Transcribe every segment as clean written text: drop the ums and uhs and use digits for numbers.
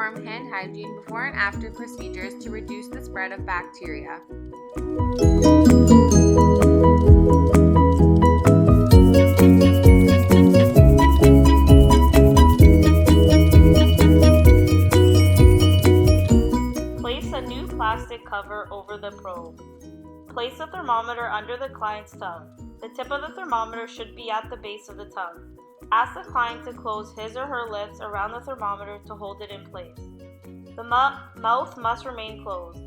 perform hand hygiene before and after procedures to reduce the spread of bacteria. Place a new plastic cover over the probe. Place the thermometer under the client's tongue. The tip of the thermometer should be at the base of the tongue. Ask the client to close his or her lips around the thermometer to hold it in place. The mouth must remain closed.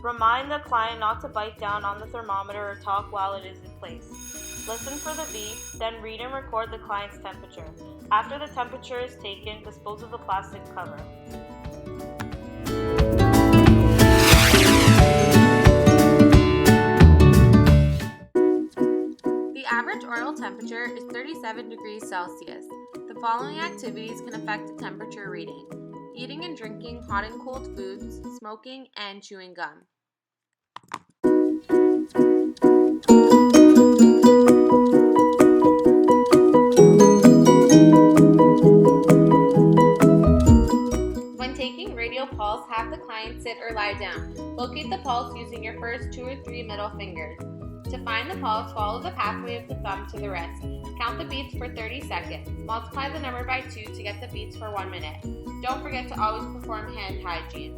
Remind the client not to bite down on the thermometer or talk while it is in place. Listen for the beep, then read and record the client's temperature. After the temperature is taken, dispose of the plastic cover. The average oral temperature is 37 degrees Celsius. The following activities can affect the temperature reading: eating and drinking hot and cold foods, smoking, and chewing gum. When taking radial pulse, have the client sit or lie down. Locate the pulse using your first 2 or 3 middle fingers. To find the pulse, follow the pathway of the thumb to the wrist. Count the beats for 30 seconds. Multiply the number by 2 to get the beats for 1 minute. Don't forget to always perform hand hygiene.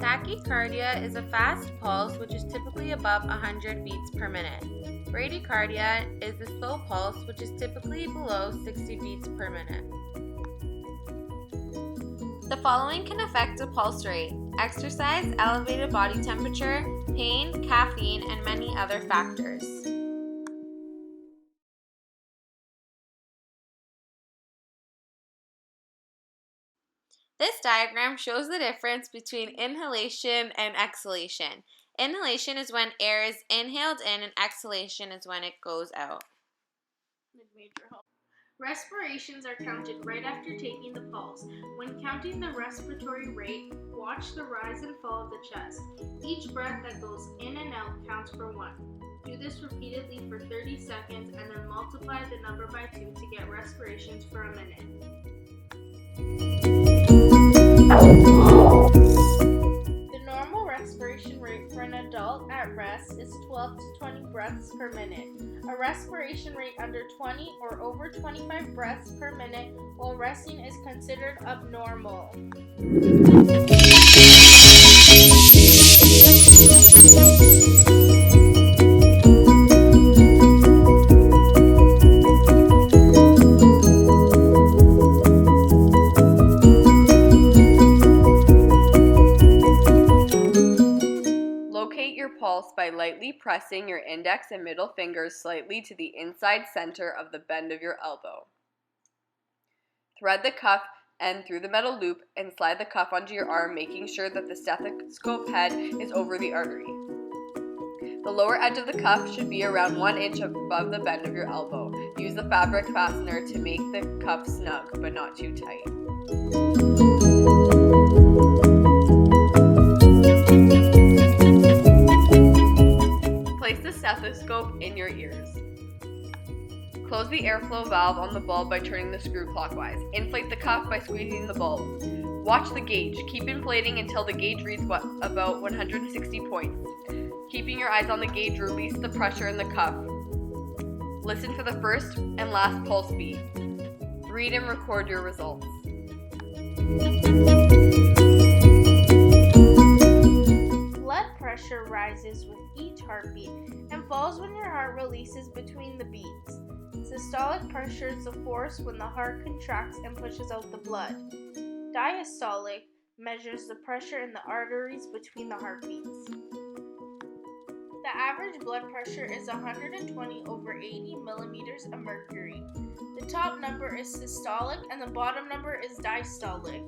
Tachycardia is a fast pulse which is typically above 100 beats per minute. Bradycardia is a slow pulse which is typically below 60 beats per minute. The following can affect the pulse rate: exercise, elevated body temperature, pain, caffeine, and many other factors. This diagram shows the difference between inhalation and exhalation. Inhalation is when air is inhaled in, and exhalation is when it goes out. Respirations are counted right after taking the pulse. When counting the respiratory rate, watch the rise and fall of the chest. Each breath that goes in and out counts for 1. Do this repeatedly for 30 seconds and then multiply the number by 2 to get respirations for a minute. The normal respiration rate for an adult at rest is 12 to 20 breaths per minute. A respiration rate under 20 or over 25 breaths per minute while resting is considered abnormal. Locate your pulse by lightly pressing your index and middle fingers slightly to the inside center of the bend of your elbow. Thread the cuff end through the metal loop and slide the cuff onto your arm, making sure that the stethoscope head is over the artery. The lower edge of the cuff should be around 1 inch above the bend of your elbow. Use the fabric fastener to make the cuff snug, but not too tight. Place the stethoscope in your ears. Close the airflow valve on the bulb by turning the screw clockwise. Inflate the cuff by squeezing the bulb. Watch the gauge. Keep inflating until the gauge reads about 160 points. Keeping your eyes on the gauge, release the pressure in the cuff. Listen for the first and last pulse beat. Read and record your results. Blood pressure rises with each heartbeat and falls when your heart releases between the beats. Systolic pressure is the force when the heart contracts and pushes out the blood. Diastolic measures the pressure in the arteries between the heartbeats. The average blood pressure is 120 over 80 millimeters of mercury. The top number is systolic and the bottom number is diastolic.